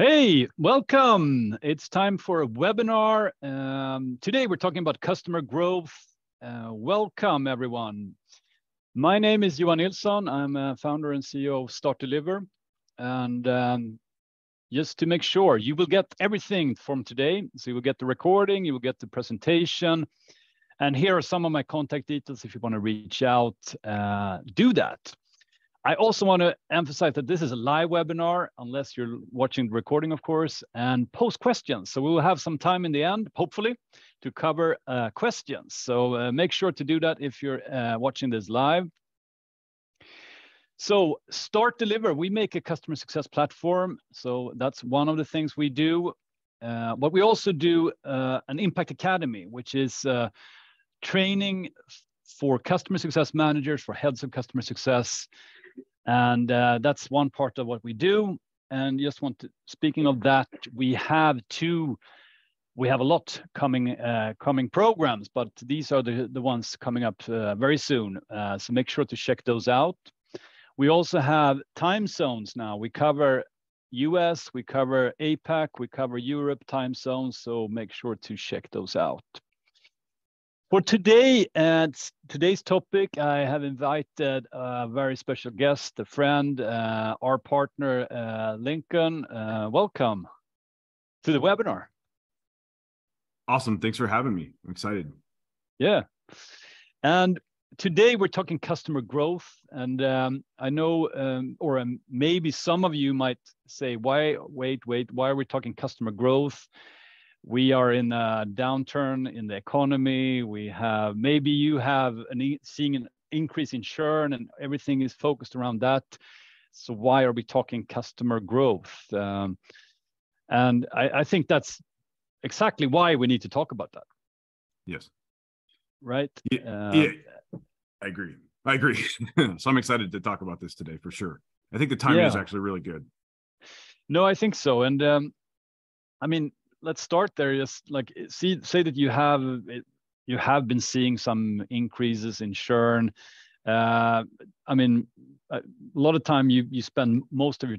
Hey, welcome. It's time for a webinar. Today we're talking about customer growth. Welcome, everyone. My name is Johan Nilsson. I'm a founder and CEO of Start Deliver. And just to make sure, you will get everything from today. So you will get the recording, you will get the presentation. And here are some of my contact details if you want to reach out, do that. I also want to emphasize that this is a live webinar, unless you're watching the recording, of course, and post questions. So we will have some time in the end, hopefully, to cover questions. So make sure to do that if you're watching this live. So Start Deliver, we make a customer success platform. So that's one of the things we do. But we also do an Impact Academy, which is training for customer success managers, for heads of customer success. And that's one part of what we do. And just want to, speaking of that, we have a lot coming programs, but these are the ones coming up very soon. So make sure to check those out. We also have time zones now. We cover US, we cover APAC, we cover Europe time zones. So make sure to check those out. For today, today's topic, I have invited a very special guest, a friend, our partner, Lincoln. Welcome to the webinar. Awesome. Thanks for having me. I'm excited. Yeah. And today we're talking customer growth. And I know, or maybe some of you might say, wait, why are we talking customer growth? We are in a downturn in the economy. Maybe you have seeing an increase in churn and everything is focused around that. So why are we talking customer growth? And I think that's exactly why we need to talk about that. Yes. Right? Yeah, I agree. So I'm excited to talk about this today for sure. I think the timing is actually really good. No, I think so. And I mean, let's start there. Just like say that you have been seeing some increases in churn. I mean, a lot of time you spend most of your,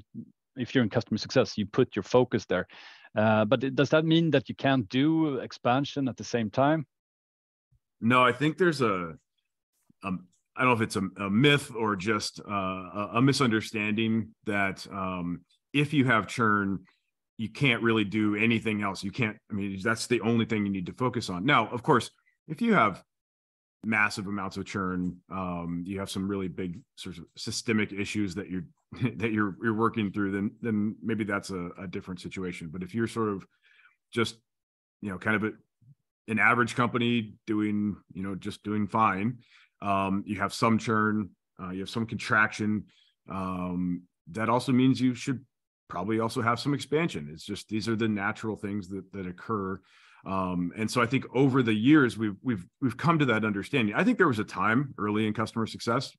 if you're in customer success, you put your focus there. But does that mean that you can't do expansion at the same time? No, I think there's I don't know if it's a myth or just a misunderstanding that if you have churn, you can't really do anything else. That's the only thing you need to focus on. Now, of course, if you have massive amounts of churn, you have some really big sort of systemic issues that you're working through, then maybe that's a different situation. But if you're sort of just, kind of an average company doing fine, you have some churn, you have some contraction, that also means you should probably also have some expansion. It's just, these are the natural things that occur. And so I think over the years, we've come to that understanding. I think there was a time early in customer success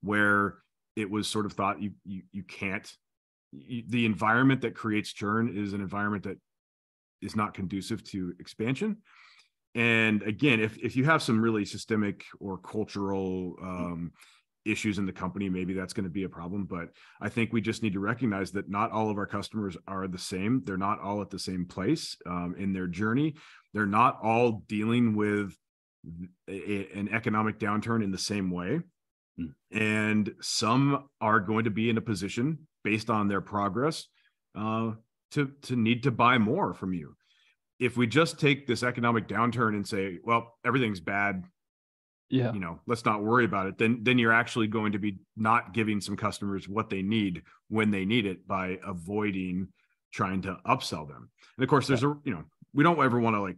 where it was sort of thought you can't, the environment that creates churn is an environment that is not conducive to expansion. And again, if you have some really systemic or cultural issues in the company, maybe that's going to be a problem. But I think we just need to recognize that not all of our customers are the same. They're not all at the same place in their journey. They're not all dealing with an economic downturn in the same way. And some are going to be in a position based on their progress to need to buy more from you. If we just take this economic downturn and say, well, everything's bad, let's not worry about it, then you're actually going to be not giving some customers what they need when they need it by avoiding trying to upsell them. And of course, there's we don't ever want to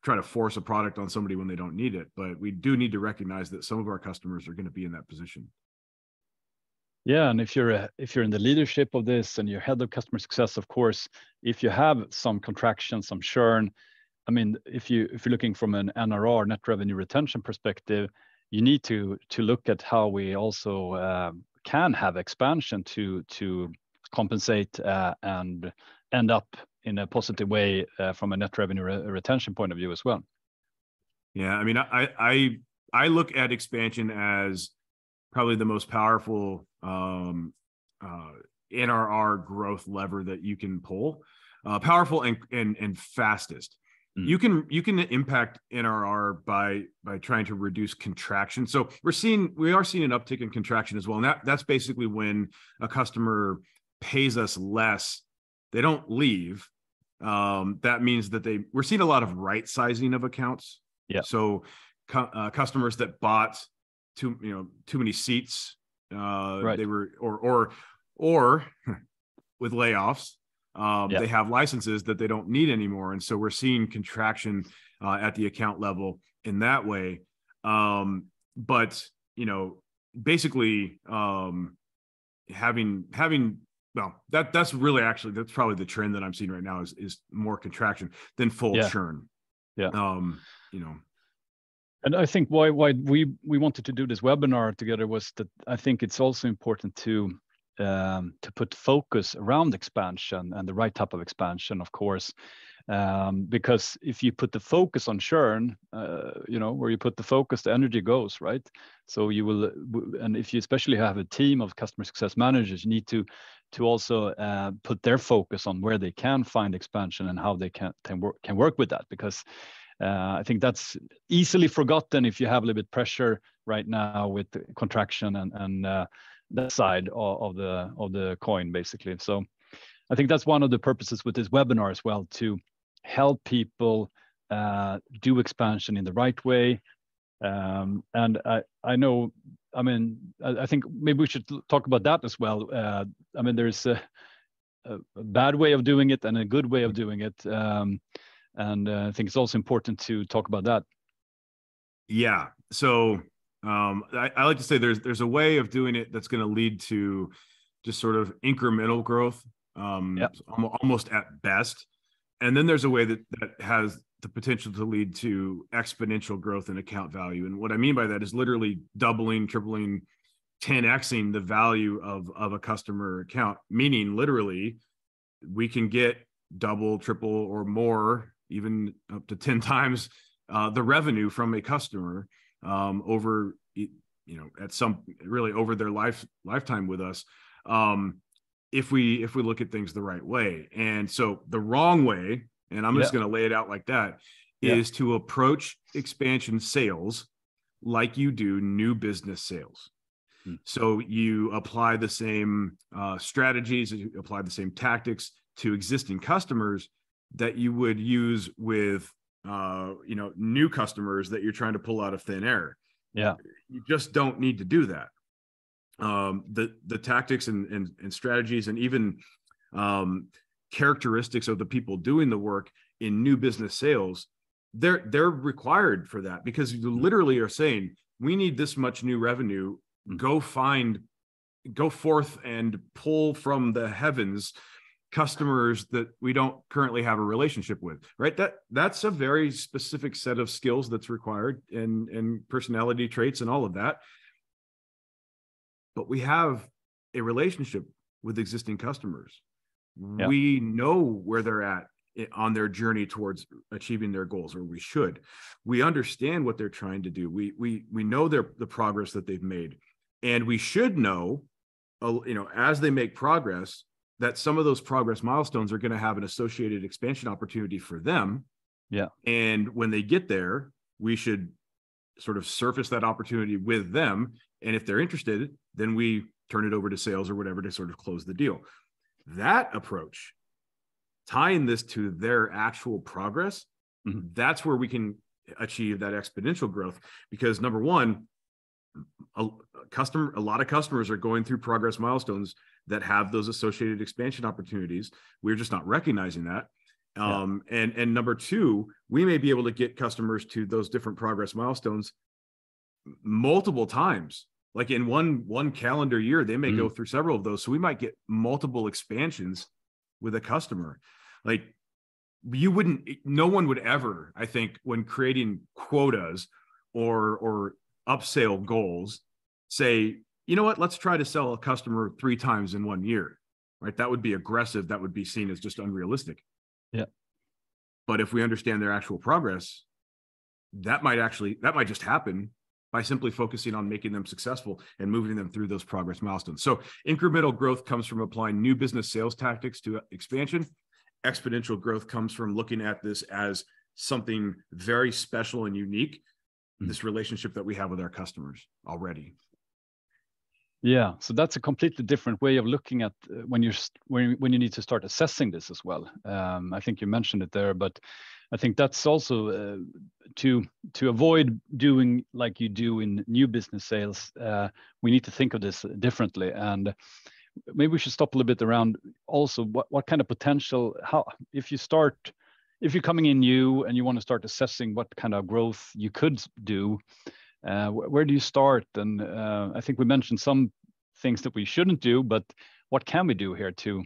try to force a product on somebody when they don't need it, but we do need to recognize that some of our customers are going to be in that position. Yeah, and if you're in the leadership of this and you're head of customer success, of course, if you have some contraction, some churn, I mean, if you're looking from an NRR, net revenue retention perspective, you need to look at how we also can have expansion to compensate and end up in a positive way from a net revenue retention point of view as well. Yeah, I mean, I look at expansion as probably the most powerful NRR growth lever that you can pull, powerful and fastest. You can impact NRR by trying to reduce contraction. So we are seeing an uptick in contraction as well. And that's basically when a customer pays us less, they don't leave. That means that we're seeing a lot of right sizing of accounts. Yeah. So customers that bought too many seats, Right. they were or with layoffs, they have licenses that they don't need anymore. And so we're seeing contraction at the account level in that way. But, basically having well, that's probably the trend that I'm seeing right now is more contraction than full churn. Yeah. And I think why we wanted to do this webinar together was that I think it's also important to put focus around expansion and the right type of expansion, of course, because if you put the focus on churn, where you put the focus, the energy goes, right? So you will, and if you especially have a team of customer success managers, you need to also put their focus on where they can find expansion and how they can work with that, because I think that's easily forgotten if you have a little bit pressure right now with the contraction and that side of the coin, basically. So I think that's one of the purposes with this webinar as well, to help people do expansion in the right way. And I think maybe we should talk about that as well. There's a bad way of doing it and a good way of doing it. And I think it's also important to talk about that. Yeah. So I like to say there's a way of doing it that's going to lead to just sort of incremental growth, almost at best. And then there's a way that has the potential to lead to exponential growth in account value. And what I mean by that is literally doubling, tripling, 10xing the value of a customer account, meaning literally we can get double, triple, or more, even up to 10 times the revenue from a customer over their lifetime with us, if we look at things the right way. And so the wrong way, and I'm just going to lay it out like that, is to approach expansion sales like you do new business sales. So you apply the same strategies, you apply the same tactics to existing customers that you would use with new customers that you're trying to pull out of thin air. Yeah, you just don't need to do that. The tactics and strategies and even characteristics of the people doing the work in new business sales, they're required for that, because you literally are saying, we need this much new revenue. Go forth and pull from the heavens customers that we don't currently have a relationship with, right? That's a very specific set of skills that's required, and personality traits and all of that. But we have a relationship with existing customers. Yeah. We know where they're at on their journey towards achieving their goals, or we should. We understand what they're trying to do. We know the progress that they've made. And we should know, as they make progress, that some of those progress milestones are going to have an associated expansion opportunity for them. Yeah. And when they get there, we should sort of surface that opportunity with them. And if they're interested, then we turn it over to sales or whatever to sort of close the deal. That approach, tying this to their actual progress, that's where we can achieve that exponential growth. Because number one, a lot of customers are going through progress milestones that have those associated expansion opportunities. We're just not recognizing that. And number two, we may be able to get customers to those different progress milestones multiple times. Like in one calendar year, they may go through several of those. So we might get multiple expansions with a customer. Like no one would ever, I think, when creating quotas or upsell goals, say, you know what, let's try to sell a customer 3 times in 1 year, right? That would be aggressive. That would be seen as just unrealistic. Yeah. But if we understand their actual progress, that might just happen by simply focusing on making them successful and moving them through those progress milestones. So incremental growth comes from applying new business sales tactics to expansion. Exponential growth comes from looking at this as something very special and unique, this relationship that we have with our customers already. Yeah, so that's a completely different way of looking at when you need to start assessing this as well. I think you mentioned it there, but I think that's also to avoid doing like you do in new business sales. We need to think of this differently, and maybe we should stop a little bit around also what kind of potential, how if you're coming in new and you want to start assessing what kind of growth you could do. Where do you start? And I think we mentioned some things that we shouldn't do, but what can we do here to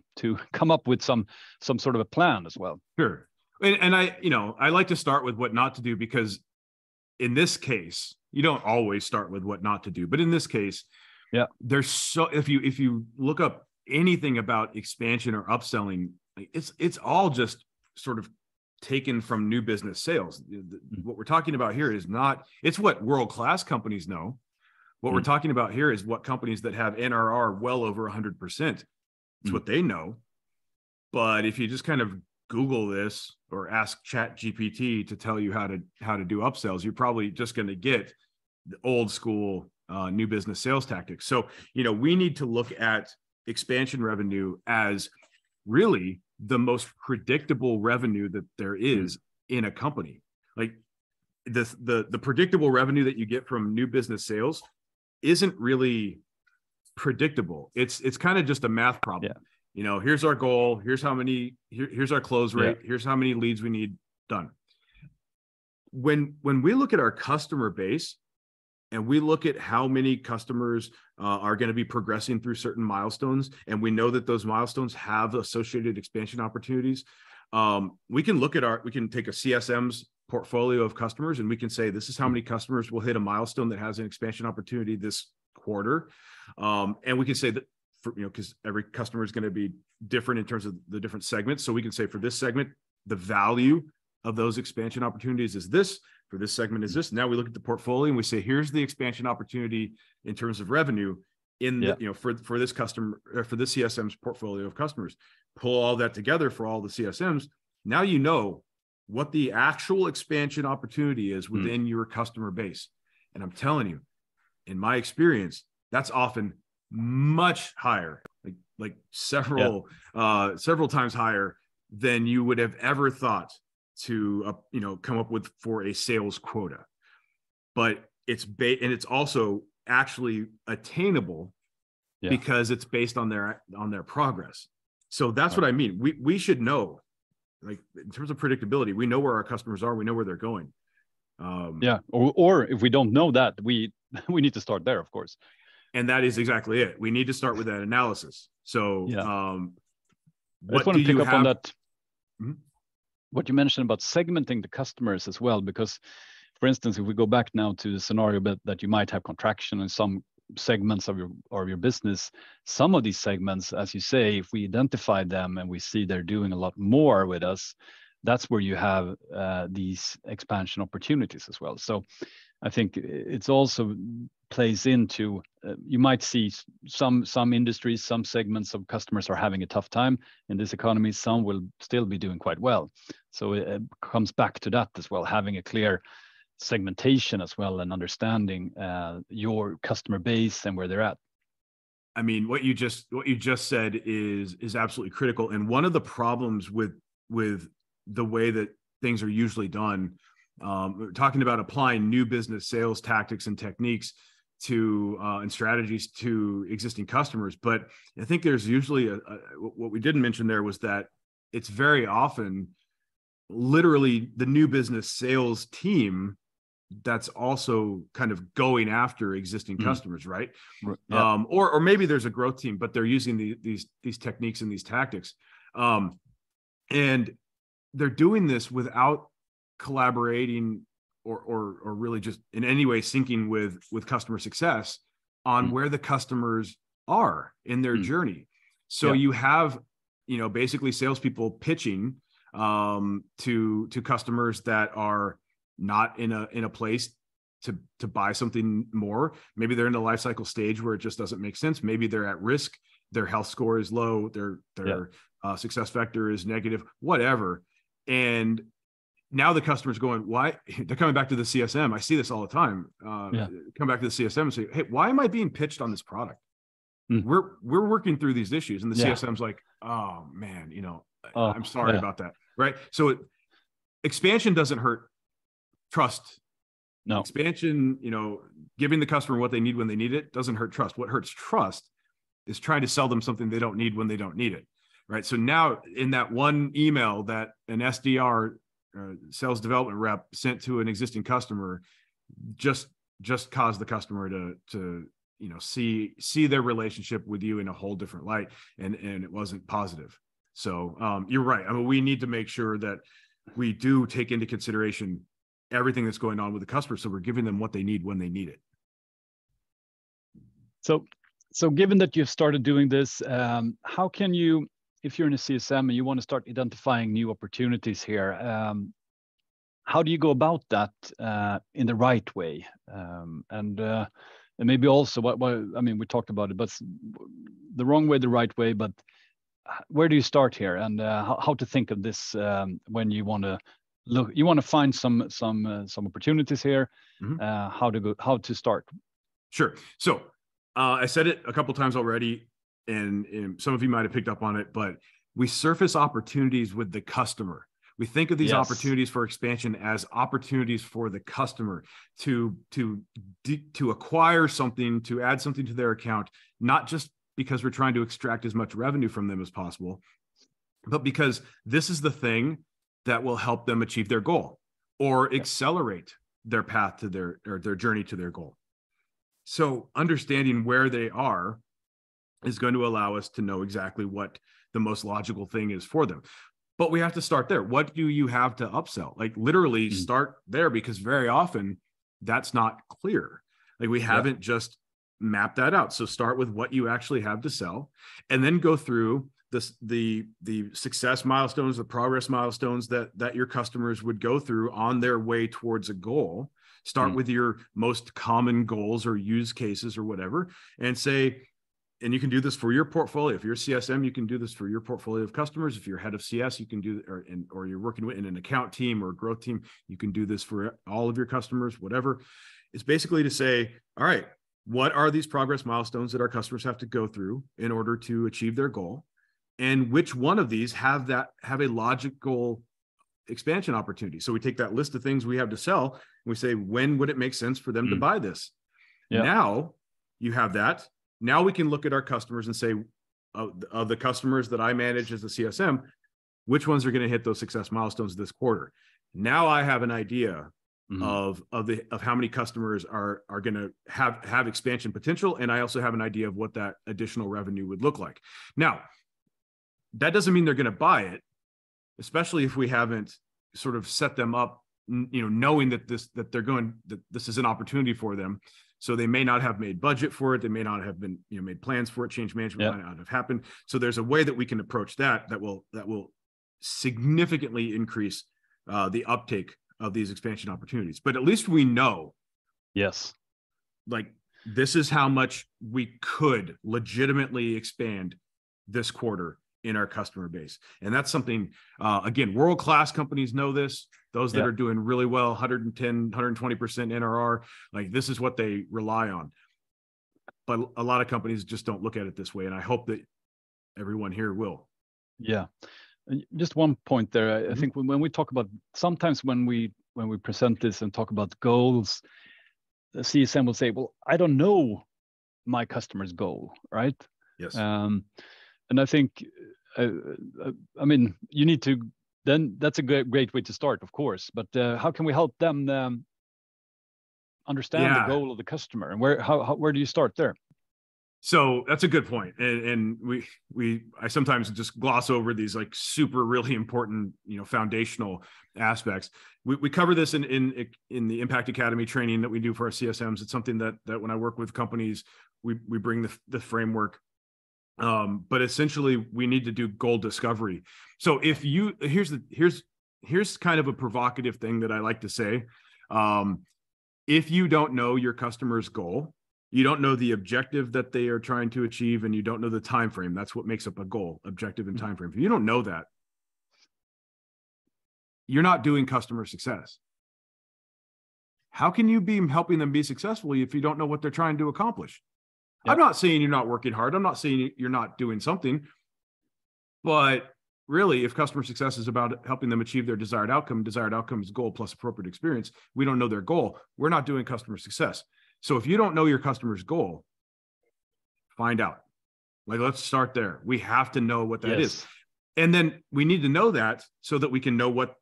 come up with some sort of a plan as well? Sure. And I like to start with what not to do, because in this case, you don't always start with what not to do, but in this case, yeah, if you look up anything about expansion or upselling, it's all just sort of taken from new business sales. What we're talking about here is it's what world-class companies know. What we're talking about here is what companies that have NRR well over 100%. It's what they know. But if you just kind of Google this or ask ChatGPT to tell you how to do upsells, you're probably just going to get the old school new business sales tactics. So, we need to look at expansion revenue as really the most predictable revenue that there is in a company. Like the predictable revenue that you get from new business sales isn't really predictable. It's kind of just a math problem. Yeah. Here's our goal. Here's here's our close rate. Yeah. Here's how many leads we need done. When we look at our customer base and we look at how many customers are going to be progressing through certain milestones, and we know that those milestones have associated expansion opportunities, we can take a CSM's portfolio of customers, and we can say, this is how many customers will hit a milestone that has an expansion opportunity this quarter. And we can say that, because every customer is going to be different in terms of the different segments. So we can say for this segment, the value of those expansion opportunities is this. For this segment is this. Now we look at the portfolio and we say, here's the expansion opportunity in terms of revenue for this customer, for this CSM's portfolio of customers. Pull all that together for all the CSMs. Now you know what the actual expansion opportunity is within your customer base. And I'm telling you, in my experience, that's often much higher, like several times higher than you would have ever thought to come up with for a sales quota. But it's also actually attainable because it's based on their progress. So that's what I mean. We should know, like, in terms of predictability, we know where our customers are, we know where they're going. Or if we don't know that, we need to start there, of course. And that is exactly it. We need to start with that analysis. So I just want to pick up on that. What you mentioned about segmenting the customers as well, because, for instance, if we go back now to the scenario that you might have contraction in some segments of your business, some of these segments, as you say, if we identify them and we see they're doing a lot more with us, that's where you have these expansion opportunities as well. So I think it's also plays into, you might see some industries, some segments of customers are having a tough time in this economy. Some will still be doing quite well. So it comes back to that as well, having a clear segmentation as well and understanding your customer base and where they're at. I mean, what you just said is absolutely critical. And one of the problems with the way that things are usually done, we're talking about applying new business sales tactics and techniques to and strategies to existing customers. But I think there's usually what we didn't mention there was that it's very often literally the new business sales team that's also kind of going after existing customers, right? Yeah. Or maybe there's a growth team, but they're using these techniques and these tactics, and they're doing this without collaborating or really just in any way syncing with customer success on where the customers are in their journey. So you have, basically salespeople pitching to customers that are not in a place to buy something more. Maybe they're in a life cycle stage where it just doesn't make sense. Maybe they're at risk. Their health score is low. Their success factor is negative, whatever. And now the customer's going, why? They're coming back to the CSM. I see this all the time. Come back to the CSM and say, hey, why am I being pitched on this product? We're working through these issues. And the CSM's like, oh man, I'm sorry about that. Right. So expansion doesn't hurt trust. No. Expansion, giving the customer what they need when they need it doesn't hurt trust. What hurts trust is trying to sell them something they don't need when they don't need it. Right. So now in that one email that an SDR, sales development rep, sent to an existing customer, just caused the customer to see their relationship with you in a whole different light, and it wasn't positive. So you're right. I mean, we need to make sure that we do take into consideration everything that's going on with the customer, so we're giving them what they need when they need it. So given that you've started doing this, how can you, if you're in a CSM and you want to start identifying new opportunities here, how do you go about that in the right way? And maybe also, we talked about it, but the wrong way, the right way, but where do you start here, and how to think of this when you want to find some opportunities here, how to start? Sure. So I said it a couple times already, and some of you might have picked up on it, but we surface opportunities with the customer. We think of these opportunities for expansion as opportunities for the customer to acquire something, to add something to their account, not just because we're trying to extract as much revenue from them as possible, but because this is the thing that will help them achieve their goal or accelerate their path to their journey to their goal. So understanding where they are is going to allow us to know exactly what the most logical thing is for them. But we have to start there. What do you have to upsell? Like literally start there, because very often that's not clear. Like we haven't just mapped that out. So start with what you actually have to sell, and then go through the success milestones, the progress milestones that your customers would go through on their way towards a goal. Start with your most common goals or use cases or whatever, and say, and you can do this for your portfolio. If you're a CSM, you can do this for your portfolio of customers. If you're head of CS, you can do, or you're working in an account team or a growth team, you can do this for all of your customers, whatever. It's basically to say, all right, what are these progress milestones that our customers have to go through in order to achieve their goal? And which one of these have a logical expansion opportunity? So we take that list of things we have to sell and we say, when would it make sense for them to buy this? Now you have that. Now we can look at our customers and say, of the customers that I manage as a CSM, which ones are going to hit those success milestones this quarter? Now I have an idea of how many customers are going to have expansion potential, and I also have an idea of what that additional revenue would look like. Now, that doesn't mean they're going to buy it, especially if we haven't sort of set them up, knowing that this is an opportunity for them. So they may not have made budget for it. They may not have been, made plans for it. Change management might not have happened. So there's a way that we can approach that will significantly increase the uptake of these expansion opportunities. But at least we know, like, this is how much we could legitimately expand this quarter in our customer base. And that's something, again, world-class companies know this. Those that are doing really well, 110, 120% NRR, like this is what they rely on. But a lot of companies just don't look at it this way. And I hope that everyone here will. Yeah. And just one point there. I think when we talk about, sometimes when we present this and talk about goals, the CSM will say, well, I don't know my customer's goal, right? Yes. And I think, you need to, then that's a great way to start, of course. But how can we help them understand the goal of the customer, and where do you start there? So that's a good point. And I sometimes just gloss over these like super really important, foundational aspects. We cover this in the Impact Academy training that we do for our CSMs. It's something that when I work with companies, we bring the framework. But essentially we need to do goal discovery. So here's kind of a provocative thing that I like to say. if you don't know your customer's goal, you don't know the objective that they are trying to achieve, and you don't know the time frame. That's what makes up a goal, objective and time frame. If you don't know that, you're not doing customer success. How can you be helping them be successful if you don't know what they're trying to accomplish? Yep. I'm not saying you're not working hard. I'm not saying you're not doing something, but really, if customer success is about helping them achieve their desired outcome is goal plus appropriate experience, we don't know their goal, we're not doing customer success. So if you don't know your customer's goal, find out. Like, let's start there. We have to know what that is. And then we need to know that so that we can know what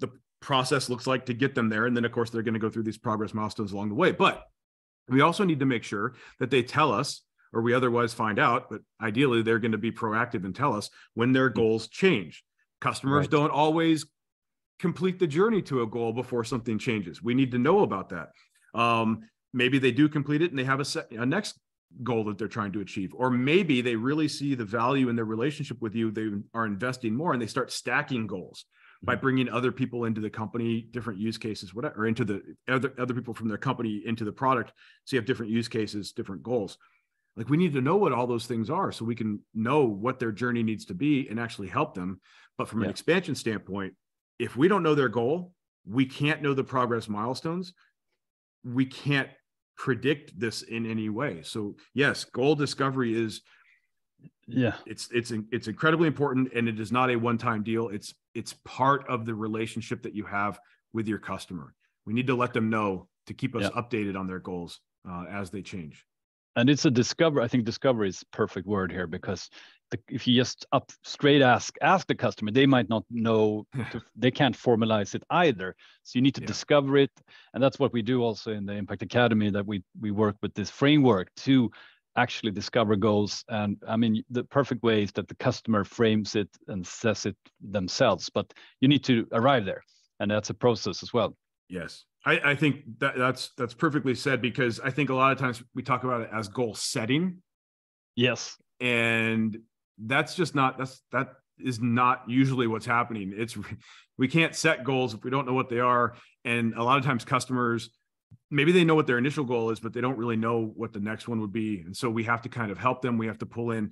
the process looks like to get them there. And then, of course, they're going to go through these progress milestones along the way. But we also need to make sure that they tell us, or we otherwise find out, but ideally they're going to be proactive and tell us when their goals change. Customers don't always complete the journey to a goal before something changes. We need to know about that. Maybe they do complete it and they have a next goal that they're trying to achieve. Or maybe they really see the value in their relationship with you. They are investing more and they start stacking goals by bringing other people into the company, different use cases, whatever, or into the other people from their company into the product. So you have different use cases, different goals. Like, we need to know what all those things are so we can know what their journey needs to be and actually help them. But from an expansion standpoint, if we don't know their goal, we can't know the progress milestones. We can't predict this in any way. So yes, goal discovery is, it's incredibly important, and it is not a one-time deal. It's part of the relationship that you have with your customer. We need to let them know to keep us updated on their goals as they change. And it's a discovery. I think discovery is a perfect word here, because if you just straight ask the customer, they might not know, they can't formalize it either. So you need to discover it. And that's what we do also in the Impact Academy, that we work with this framework to actually discover goals. And I mean, the perfect way is that the customer frames it and says it themselves, but you need to arrive there. And that's a process as well. Yes. I think that's perfectly said, because I think a lot of times we talk about it as goal setting. Yes. And that's just that is not usually what's happening. We can't set goals if we don't know what they are. And a lot of times customers, maybe they know what their initial goal is, but they don't really know what the next one would be. And so we have to kind of help them. We have to pull in,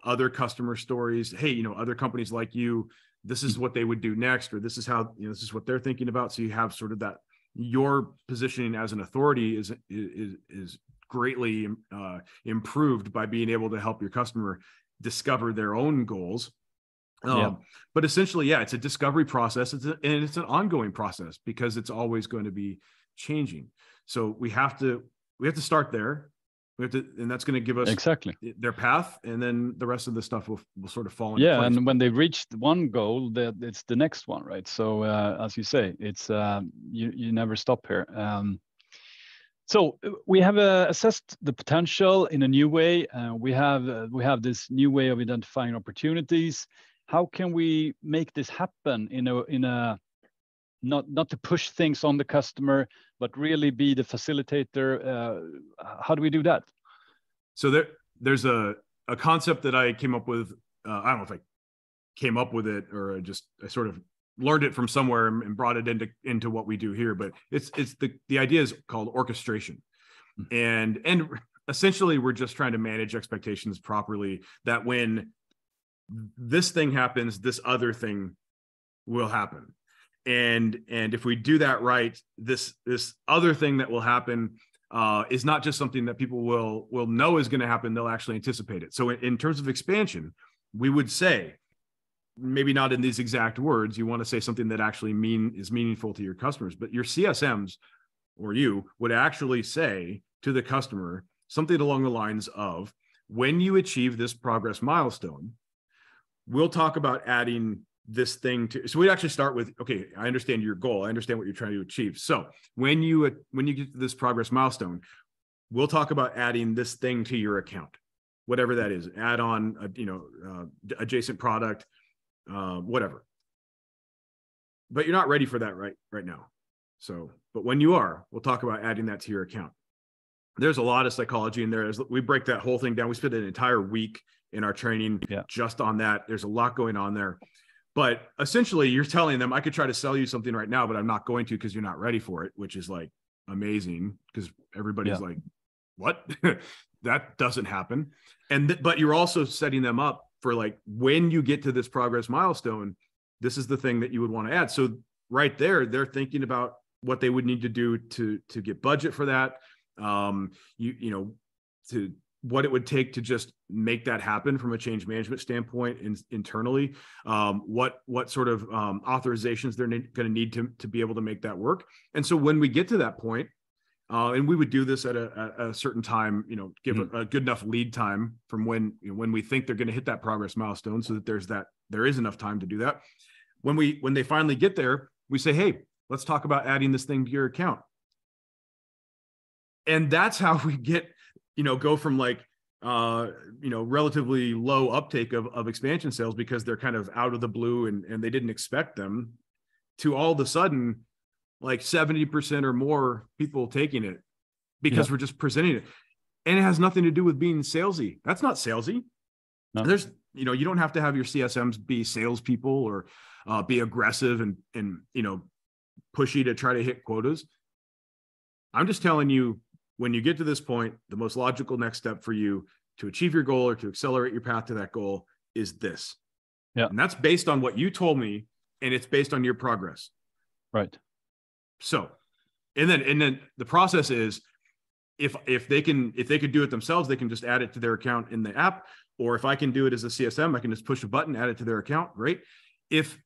other customer stories. Hey, other companies like you, this is what they would do next, or this is how, this is what they're thinking about. So you have sort of that, your positioning as an authority is greatly improved by being able to help your customer discover their own goals. But essentially, it's a discovery process. And it's an ongoing process, because it's always going to be changing. So we have to start there. And that's going to give us their path, and then the rest of the stuff will sort of fall into place. And when they reach one goal, it's the next one, right? So as you say, it's you never stop here. So we have assessed the potential in a new way. We have this new way of identifying opportunities. How can we make this happen in a not to push things on the customer, but really be the facilitator? How do we do that? So there's a concept that I came up with. I don't know if I came up with it, or I sort of learned it from somewhere and brought it into what we do here. But it's the idea is called orchestration, and essentially we're just trying to manage expectations properly. That when this thing happens, this other thing will happen. And if we do that right, this other thing that will happen is not just something that people will know is going to happen. They'll actually anticipate it. So in terms of expansion, we would say, maybe not in these exact words, you want to say something that actually is meaningful to your customers, but your CSMs or you would actually say to the customer something along the lines of, when you achieve this progress milestone, we'll talk about adding this thing to. So we actually start with, okay, I understand your goal. I understand what you're trying to achieve. So when you get to this progress milestone, we'll talk about adding this thing to your account, whatever that is, add on, adjacent product, whatever. But you're not ready for that right now. So, but when you are, we'll talk about adding that to your account. There's a lot of psychology in there. We break that whole thing down. We spent an entire week in our training just on that. There's a lot going on there. But essentially, you're telling them, I could try to sell you something right now, but I'm not going to, because you're not ready for it, which is like, amazing because everybody's like, what? That doesn't happen. And but you're also setting them up for like, when you get to this progress milestone, this is the thing that you would want to add. So right there, they're thinking about what they would need to do to get budget for that. You know, to what it would take to just make that happen from a change management standpoint internally, what sort of authorizations they're going to need to be able to make that work. And so when we get to that point, and we would do this at a certain time, you know, give a good enough lead time from when, you know, when we think they're going to hit that progress milestone, so that there is enough time to do that. When they finally get there, we say, hey, let's talk about adding this thing to your account. And that's how we get, you know, go from like, you know, relatively low uptake of expansion sales because they're kind of out of the blue and they didn't expect them, to all of a sudden, like 70% or more people taking it because we're just presenting it. And it has nothing to do with being salesy. That's not salesy. No. There's, you know, you don't have to have your CSMs be salespeople or be aggressive and, you know, pushy to try to hit quotas. I'm just telling you, when you get to this point, the most logical next step for you to achieve your goal or to accelerate your path to that goal is this. Yeah. And that's based on what you told me, and it's based on your progress. Right. So, and then the process is, if they could do it themselves, they can just add it to their account in the app. Or if I can do it as a CSM, I can just push a button, add it to their account. Great. If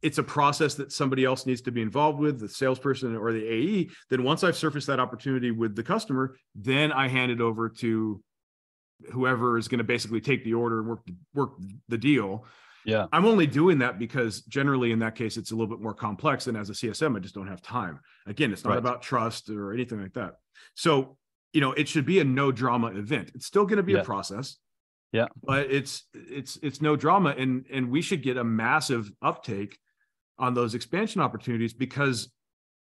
it's a process that somebody else needs to be involved with, the salesperson or the AE, then once I've surfaced that opportunity with the customer, then I hand it over to whoever is going to basically take the order and work the deal. Yeah. I'm only doing that because generally in that case, it's a little bit more complex, and as a CSM, I just don't have time. Again, it's not about trust or anything like that. So, you know, it should be a no drama event. It's still going to be a process. Yeah. But it's no drama. And we should get a massive uptake on those expansion opportunities because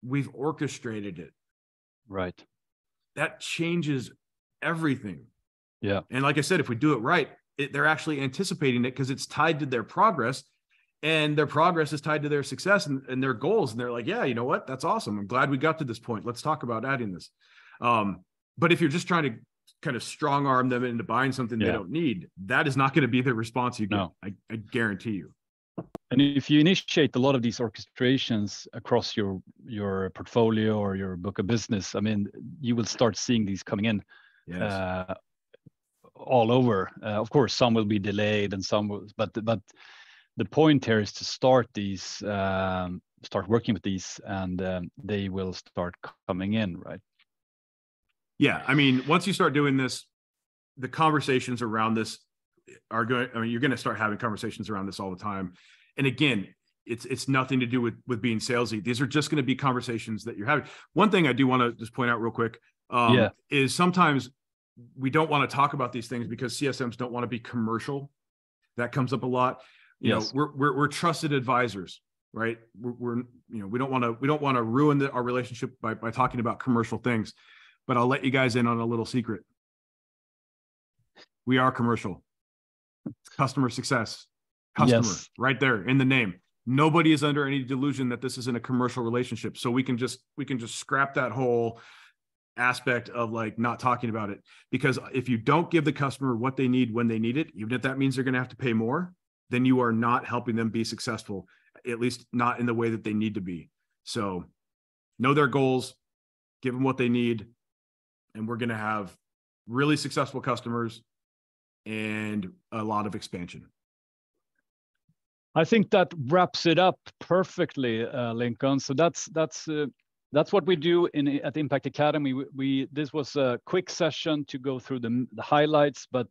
we've orchestrated it. Right. That changes everything. Yeah. And like I said, if we do it right, they're actually anticipating it because it's tied to their progress, and their progress is tied to their success and their goals. And they're like, yeah, you know what? That's awesome. I'm glad we got to this point. Let's talk about adding this. But if you're just trying to kind of strong arm them into buying something they don't need, that is not going to be the response you get. No. I guarantee you. And if you initiate a lot of these orchestrations across your portfolio or your book of business, I mean, you will start seeing these coming in. Yes. All over. Of course, some will be delayed and some will, but the point here is to start these, start working with these, and they will start coming in, right? Yeah, I mean, once you start doing this, the conversations around this are going. I mean, you're going to start having conversations around this all the time. And again, it's nothing to do with being salesy. These are just going to be conversations that you're having. One thing I do want to just point out real quick is sometimes we don't want to talk about these things because CSMs don't want to be commercial. That comes up a lot. You know, we're trusted advisors, right? We're you know, we don't want to ruin our relationship by talking about commercial things. But I'll let you guys in on a little secret. We are commercial. Customer success. Customer, right there in the name. Nobody is under any delusion that this isn't a commercial relationship. So we can just scrap that whole aspect of like not talking about it, because if you don't give the customer what they need when they need it, even if that means they're going to have to pay more, then you are not helping them be successful, at least not in the way that they need to be. So know their goals, give them what they need, and we're going to have really successful customers and a lot of expansion. I think that wraps it up perfectly, Lincoln. So that's what we do at the Impact Academy. This was a quick session to go through the highlights, but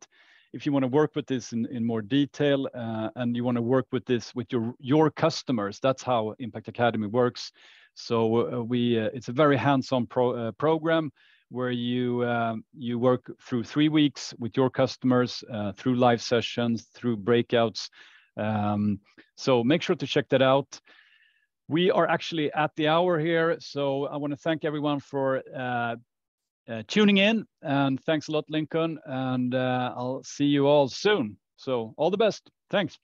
if you want to work with this in more detail and you want to work with this with your customers, that's how Impact Academy works. So it's a very hands-on program where you work through 3 weeks with your customers through live sessions, through breakouts. So make sure to check that out. We are actually at the hour here, so I want to thank everyone for tuning in, and thanks a lot, Lincoln, and I'll see you all soon. So all the best. Thanks.